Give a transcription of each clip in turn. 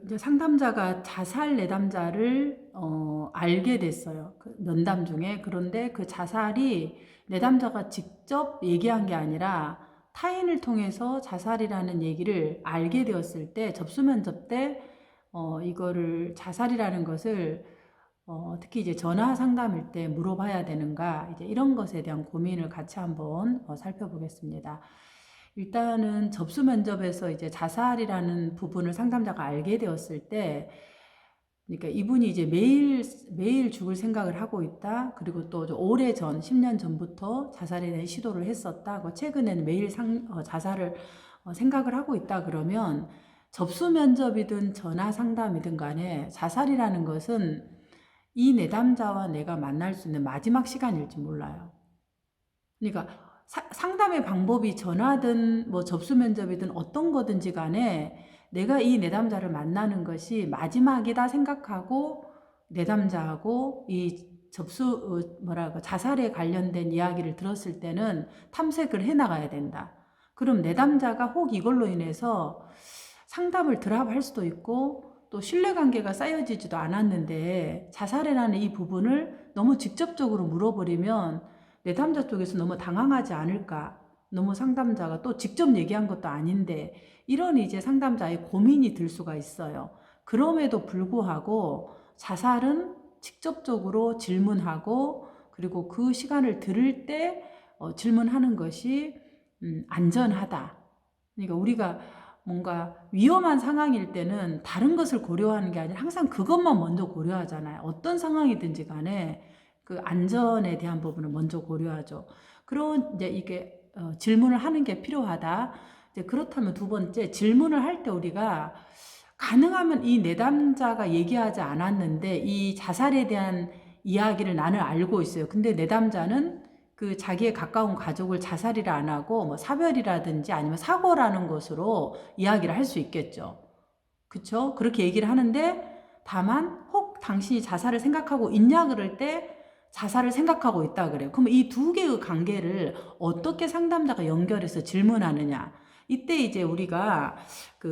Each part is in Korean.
이제 상담자가 자살 내담자를 알게 됐어요. 그 면담 중에. 그런데 그 자살이 내담자가 직접 얘기한 게 아니라 타인을 통해서 자살이라는 얘기를 알게 되었을 때, 접수 면접 때 이거를 자살이라는 것을 특히 이제 전화 상담일 때 물어봐야 되는가, 이제 이런 것에 대한 고민을 같이 한번 살펴보겠습니다. 일단은 접수 면접에서 이제 자살이라는 부분을 상담자가 알게 되었을 때, 그러니까 이분이 이제 매일 죽을 생각을 하고 있다. 그리고 또 오래전, 10년 전부터 자살에 대한 시도를 했었다. 최근에는 매일 자살을 생각을 하고 있다. 그러면 접수 면접이든 전화 상담이든 간에 자살이라는 것은 이 내담자와 내가 만날 수 있는 마지막 시간일지 몰라요. 그러니까 상담의 방법이 전화든 뭐 접수 면접이든 어떤 거든지 간에 내가 이 내담자를 만나는 것이 마지막이다 생각하고 내담자하고 이 자살에 관련된 이야기를 들었을 때는 탐색을 해 나가야 된다. 그럼 내담자가 혹 이걸로 인해서 상담을 드랍할 수도 있고 또 신뢰관계가 쌓여지지도 않았는데 자살이라는 이 부분을 너무 직접적으로 물어버리면 내담자 쪽에서 너무 당황하지 않을까. 너무 상담자가 또 직접 얘기한 것도 아닌데 이런 이제 상담자의 고민이 들 수가 있어요. 그럼에도 불구하고 자살은 직접적으로 질문하고 그리고 그 시간을 들을 때 질문하는 것이 안전하다. 그러니까 우리가 뭔가 위험한 상황일 때는 다른 것을 고려하는 게 아니라 항상 그것만 먼저 고려하잖아요. 어떤 상황이든지 간에 그 안전에 대한 부분을 먼저 고려하죠. 그런 이제 이게 질문을 하는 게 필요하다. 이제 그렇다면 두 번째, 질문을 할 때 우리가 가능하면 이 내담자가 얘기하지 않았는데 이 자살에 대한 이야기를 나는 알고 있어요. 근데 내담자는 그 자기의 가까운 가족을 자살이라 안 하고 뭐 사별이라든지 아니면 사고라는 것으로 이야기를 할 수 있겠죠. 그쵸? 그렇게 얘기를 하는데 다만 혹 당신이 자살을 생각하고 있냐 그럴 때 자살을 생각하고 있다 그래요. 그럼 이 두 개의 관계를 어떻게 상담자가 연결해서 질문하느냐. 이때 이제 우리가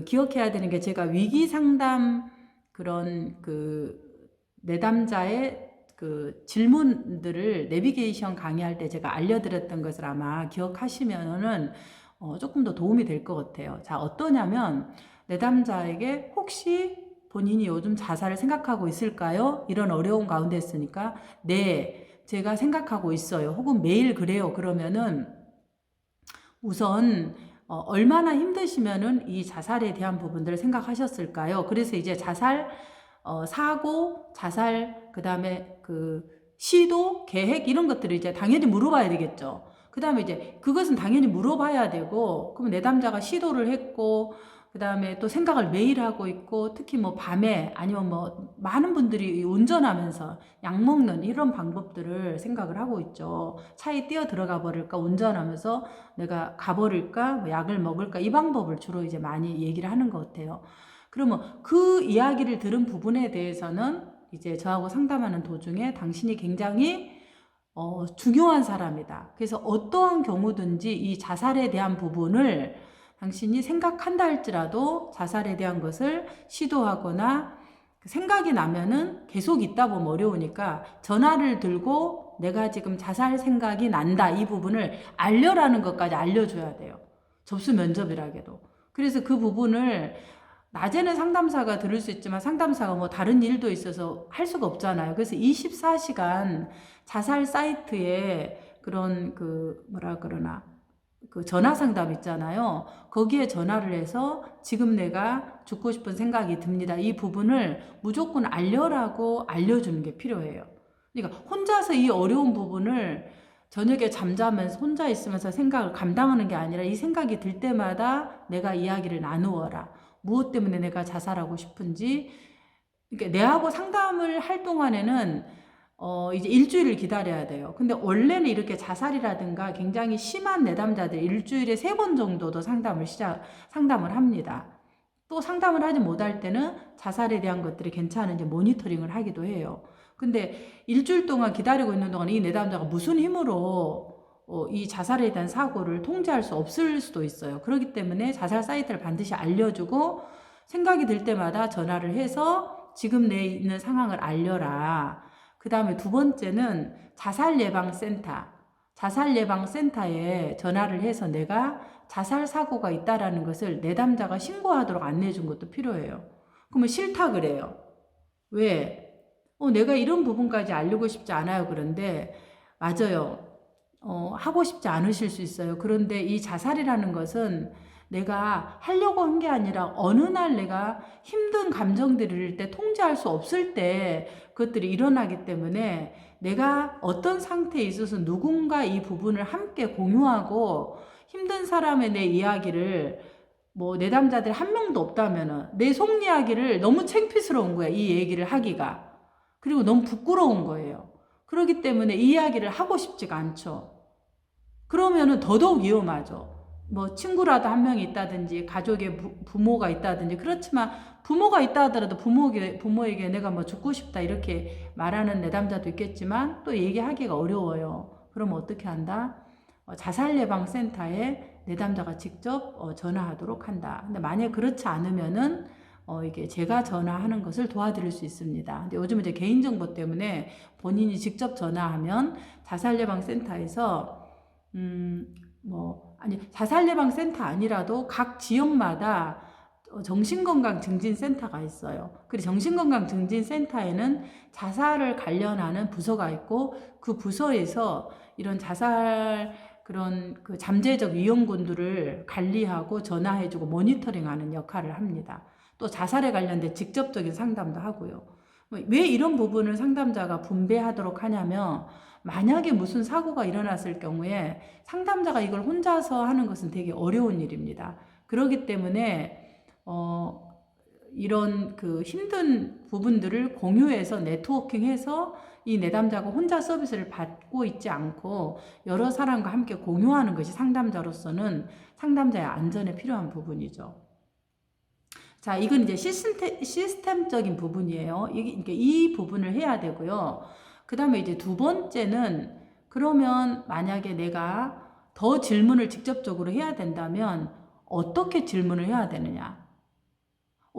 기억해야 되는 게, 제가 위기 상담 그런 내담자의 질문들을 내비게이션 강의할 때 제가 알려드렸던 것을 아마 기억하시면은 조금 더 도움이 될 것 같아요. 자, 어떠냐면 내담자에게 혹시 본인이 요즘 자살을 생각하고 있을까요? 이런 어려운 가운데 있으니까 네, 제가 생각하고 있어요. 혹은 매일 그래요. 그러면은 우선 얼마나 힘드시면은 이 자살에 대한 부분들을 생각하셨을까요? 그래서 이제 자살 사고, 자살, 그 다음에 시도, 계획, 이런 것들을 이제 당연히 물어봐야 되겠죠. 그 다음에 이제 그것은 당연히 물어봐야 되고, 그럼 내담자가 시도를 했고, 그 다음에 또 생각을 매일 하고 있고, 특히 뭐 밤에 아니면 뭐 많은 분들이 운전하면서 약 먹는 이런 방법들을 생각을 하고 있죠. 차에 뛰어 들어가 버릴까, 운전하면서 내가 가버릴까, 뭐 약을 먹을까, 이 방법을 주로 이제 많이 얘기를 하는 것 같아요. 그러면 그 이야기를 들은 부분에 대해서는 이제 저하고 상담하는 도중에 당신이 굉장히 중요한 사람이다. 그래서 어떠한 경우든지 이 자살에 대한 부분을 당신이 생각한다 할지라도 자살에 대한 것을 시도하거나 생각이 나면은 계속 있다 보면 어려우니까 전화를 들고 내가 지금 자살 생각이 난다, 이 부분을 알려라는 것까지 알려줘야 돼요. 접수 면접이라게도. 그래서 그 부분을 낮에는 상담사가 들을 수 있지만 상담사가 뭐 다른 일도 있어서 할 수가 없잖아요. 그래서 24시간 자살 사이트에 그런 전화 상담 있잖아요. 거기에 전화를 해서 지금 내가 죽고 싶은 생각이 듭니다. 이 부분을 무조건 알려라고 알려주는 게 필요해요. 그러니까 혼자서 이 어려운 부분을 저녁에 잠자면서 혼자 있으면서 생각을 감당하는 게 아니라 이 생각이 들 때마다 내가 이야기를 나누어라. 무엇 때문에 내가 자살하고 싶은지. 그러니까 내하고 상담을 할 동안에는 이제 일주일을 기다려야 돼요. 근데 원래는 이렇게 자살이라든가 굉장히 심한 내담자들 일주일에 3번 정도도 상담을 합니다. 또 상담을 하지 못할 때는 자살에 대한 것들이 괜찮은지 모니터링을 하기도 해요. 근데 일주일 동안 기다리고 있는 동안 이 내담자가 무슨 힘으로 이 자살에 대한 사고를 통제할 수 없을 수도 있어요. 그렇기 때문에 자살 사이트를 반드시 알려주고 생각이 들 때마다 전화를 해서 지금 내 있는 상황을 알려라. 그 다음에 두 번째는 자살예방센터. 자살예방센터에 전화를 해서 내가 자살 사고가 있다라는 것을 내담자가 신고하도록 안내해 준 것도 필요해요. 그러면 싫다 그래요. 왜? 내가 이런 부분까지 알리고 싶지 않아요. 그런데 맞아요. 하고 싶지 않으실 수 있어요. 그런데 이 자살이라는 것은 내가 하려고 한 게 아니라 어느 날 내가 힘든 감정들일 때 통제할 수 없을 때 그것들이 일어나기 때문에 내가 어떤 상태에 있어서 누군가 이 부분을 함께 공유하고 힘든 사람의 내 이야기를 뭐 내담자들 한 명도 없다면은 내 속 이야기를 너무 창피스러운 거야. 이 얘기를 하기가. 그리고 너무 부끄러운 거예요. 그렇기 때문에 이 이야기를 하고 싶지가 않죠. 그러면은 더더욱 위험하죠. 뭐 친구라도 한 명이 있다든지 가족의 부모가 있다든지 그렇지만 부모가 있다 하더라도 부모에게 내가 뭐 죽고 싶다 이렇게 말하는 내담자도 있겠지만 또 얘기하기가 어려워요. 그럼 어떻게 한다? 자살예방센터에 내담자가 직접 전화하도록 한다. 근데 만약 그렇지 않으면은 이게 제가 전화하는 것을 도와드릴 수 있습니다. 근데 요즘 이제 개인정보 때문에 본인이 직접 전화하면 자살예방센터에서 자살예방센터 아니라도 각 지역마다 정신건강증진센터가 있어요. 그리고 정신건강증진센터에는 자살을 관련하는 부서가 있고 그 부서에서 이런 자살 그런 그 잠재적 위험군들을 관리하고 전화해주고 모니터링하는 역할을 합니다. 또 자살에 관련된 직접적인 상담도 하고요. 왜 이런 부분을 상담자가 분배하도록 하냐면 만약에 무슨 사고가 일어났을 경우에 상담자가 이걸 혼자서 하는 것은 되게 어려운 일입니다. 그렇기 때문에 이런 그 힘든 부분들을 공유해서 네트워킹해서 이 내담자가 혼자 서비스를 받고 있지 않고 여러 사람과 함께 공유하는 것이 상담자로서는 상담자의 안전에 필요한 부분이죠. 자, 이건 이제 시스템적인 부분이에요. 이 부분을 해야 되고요. 그 다음에 이제 두 번째는 그러면 만약에 내가 더 질문을 직접적으로 해야 된다면 어떻게 질문을 해야 되느냐.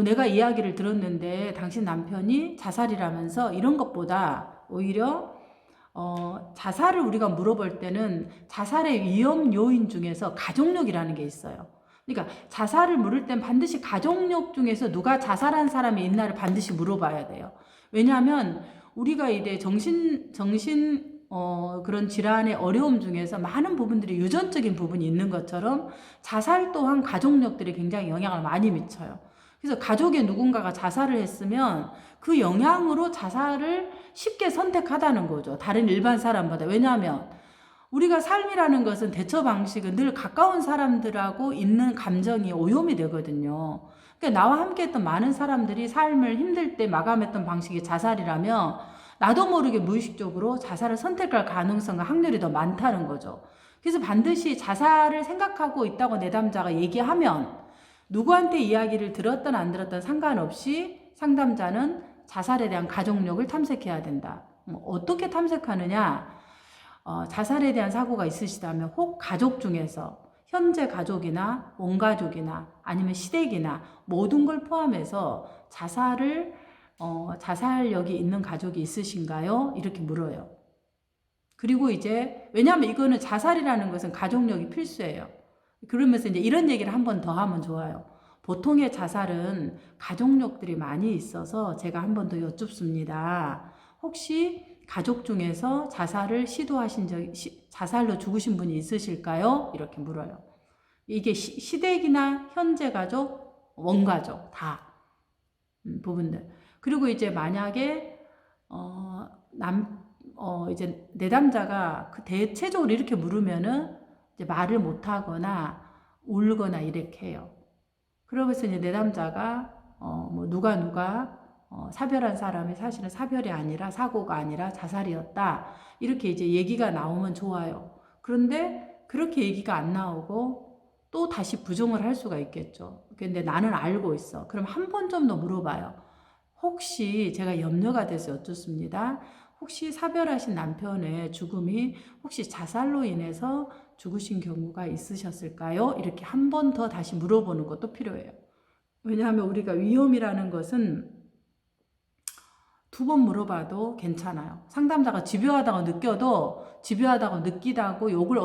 내가 이야기를 들었는데 당신 남편이 자살이라면서 이런 것보다 오히려 자살을 우리가 물어볼 때는 자살의 위험 요인 중에서 가족력이라는 게 있어요. 그러니까 자살을 물을 땐 반드시 가족력 중에서 누가 자살한 사람이 있나를 반드시 물어봐야 돼요. 왜냐하면 우리가 이제 그런 질환의 어려움 중에서 많은 부분들이 유전적인 부분이 있는 것처럼 자살 또한 가족력들이 굉장히 영향을 많이 미쳐요. 그래서 가족의 누군가가 자살을 했으면 그 영향으로 자살을 쉽게 선택하다는 거죠. 다른 일반 사람보다. 왜냐하면 우리가 삶이라는 것은 대처 방식은 늘 가까운 사람들하고 있는 감정이 오염이 되거든요. 그러니까 나와 함께 했던 많은 사람들이 삶을 힘들 때 마감했던 방식이 자살이라면 나도 모르게 무의식적으로 자살을 선택할 가능성과 확률이 더 많다는 거죠. 그래서 반드시 자살을 생각하고 있다고 내담자가 얘기하면 누구한테 이야기를 들었든 안 들었든 상관없이 상담자는 자살에 대한 가족력을 탐색해야 된다. 어떻게 탐색하느냐? 자살에 대한 사고가 있으시다면 혹 가족 중에서 현재 가족이나 원가족이나 아니면 시댁이나 모든 걸 포함해서 자살력이 있는 가족이 있으신가요? 이렇게 물어요. 그리고 이제 왜냐하면 이거는 자살이라는 것은 가족력이 필수예요. 그러면서 이제 이런 얘기를 한 번 더 하면 좋아요. 보통의 자살은 가족력들이 많이 있어서 제가 한 번 더 여쭙습니다. 혹시 가족 중에서 자살을 시도하신 자살로 죽으신 분이 있으실까요? 이렇게 물어요. 이게 시댁이나 현재 가족, 원가족 다 부분들. 그리고 이제 만약에 이제 내담자가 그 대체적으로 이렇게 물으면은 이제 말을 못 하거나 울거나 이렇게 해요. 그러면서 이제 내담자가 뭐 누가 사별한 사람이 사실은 사별이 아니라 사고가 아니라 자살이었다. 이렇게 이제 얘기가 나오면 좋아요. 그런데 그렇게 얘기가 안 나오고 또 다시 부정을 할 수가 있겠죠. 근데 나는 알고 있어. 그럼 한 번 좀 더 물어봐요. 혹시 제가 염려가 돼서 여쭙습니다. 혹시 사별하신 남편의 죽음이 혹시 자살로 인해서 죽으신 경우가 있으셨을까요? 이렇게 한 번 더 다시 물어보는 것도 필요해요. 왜냐하면 우리가 위험이라는 것은 두 번 물어봐도 괜찮아요. 상담자가 집요하다고 느껴도 집요하다고 느끼다고 욕을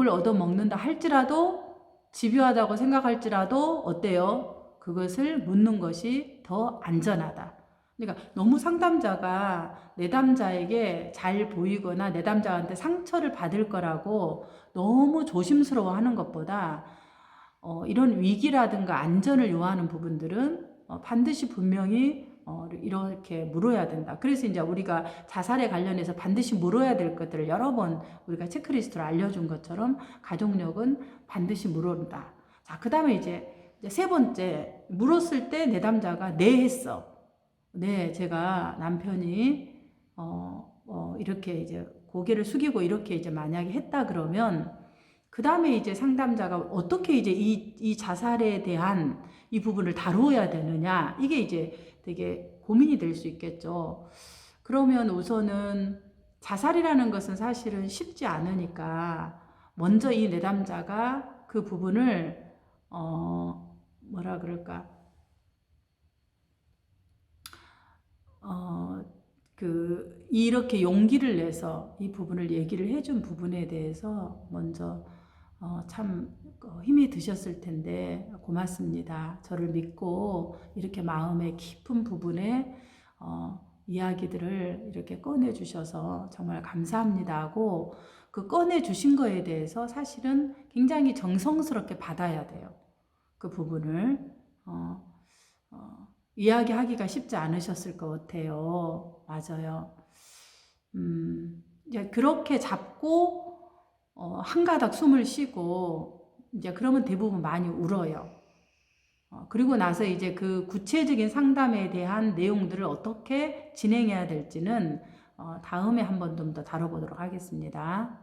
얻어먹는다 할지라도 집요하다고 생각할지라도 어때요? 그것을 묻는 것이 더 안전하다. 그러니까 너무 상담자가 내담자에게 잘 보이거나 내담자한테 상처를 받을 거라고 너무 조심스러워 하는 것보다 이런 위기라든가 안전을 요하는 부분들은 반드시 분명히 이렇게 물어야 된다. 그래서 이제 우리가 자살에 관련해서 반드시 물어야 될 것들을 여러 번 우리가 체크리스트로 알려준 것처럼 가족력은 반드시 물어온다. 자, 그 다음에 이제 세 번째, 물었을 때 내담자가 네 했어. 네, 제가 남편이 이렇게 이제 고개를 숙이고 이렇게 이제 만약에 했다 그러면 그 다음에 이제 상담자가 어떻게 이제 이 자살에 대한 이 부분을 다루어야 되느냐, 이게 이제 되게 고민이 될 수 있겠죠. 그러면 우선은 자살이라는 것은 사실은 쉽지 않으니까 먼저 이 내담자가 그 부분을 뭐라 그럴까, 이렇게 용기를 내서 이 부분을 얘기를 해준 부분에 대해서 먼저 참 힘이 드셨을 텐데 고맙습니다. 저를 믿고 이렇게 마음의 깊은 부분에 이야기들을 이렇게 꺼내 주셔서 정말 감사합니다 하고, 그 꺼내 주신 거에 대해서 사실은 굉장히 정성스럽게 받아야 돼요. 그 부분을 이야기하기가 쉽지 않으셨을 것 같아요. 맞아요. 이제 그렇게 잡고 한 가닥 숨을 쉬고 이제 그러면 대부분 많이 울어요. 그리고 나서 이제 그 구체적인 상담에 대한 내용들을 어떻게 진행해야 될지는 다음에 한 번 좀 더 다뤄보도록 하겠습니다.